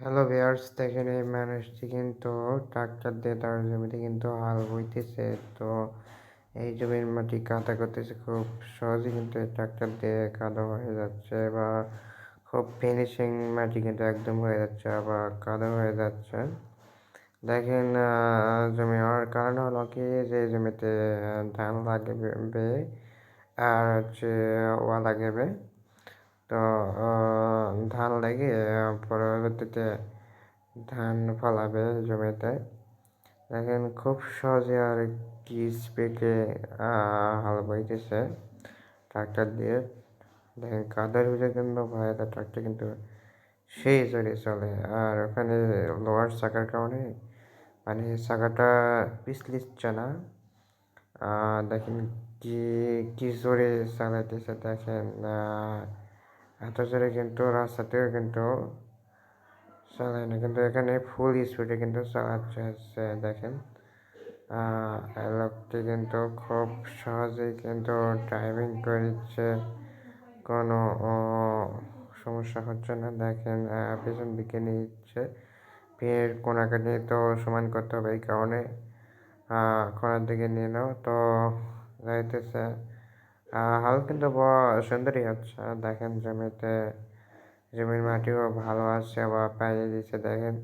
Hello viewers, দেখেন এই মানুষটি কিন্তু ট্রাক্টর দিয়ে তার জমিতে কিন্তু হাল বইতেছে। তো এই জমির মাটি কাদা করতেছে, খুব সহজে কিন্তু এই ট্রাক্টর দিয়ে কাদা হয়ে যাচ্ছে, বা খুব ফিনিশিং মাটি কিন্তু একদম হয়ে যাচ্ছে, আবার কাদা হয়ে যাচ্ছে। দেখেন জমি হওয়ার কারণ হলো কি, যে জমিতে ধান লাগবে আর হচ্ছে ওয়া লাগবে। তো ধান লেগে পরবর্তীতে ধান ফলাবে জমিতে। দেখেন খুব সহজে আর কি স্পিডে হাল বইতেছে ট্রাক্টর দিয়ে। দেখেন কাদার ভিতরে কিন্তু ভয়ে ট্রাক্টর কিন্তু সেই জোরে চলে, আর ওখানে লোহার চাকার কারণে মানে চাকাটা পিছলিচ্ছে না। দেখেন কি কি জোরে চালাইতেছে, দেখেন এত জোরে কিন্তু রাস্তাতেও কিন্তু চালায় না, কিন্তু এখানে ফুল স্পিডে কিন্তু চালাচ্ছে। দেখেন লোকটি কিন্তু খুব সহজেই কিন্তু ড্রাইভিং করছে, কোনো সমস্যা হচ্ছে না। দেখেন পেছন দিকে নিচ্ছে, পেয়ের কোনাকানি তো সমান করতে হবে, এই কারণে কোনার দিকে নিয়ে নাও তো যাইতেছে। হাল কিন্তু সুন্দরই হচ্ছে। দেখেন জমির মাটিও ভালো আছে, আবার পাইয়ে দিচ্ছে। দেখেন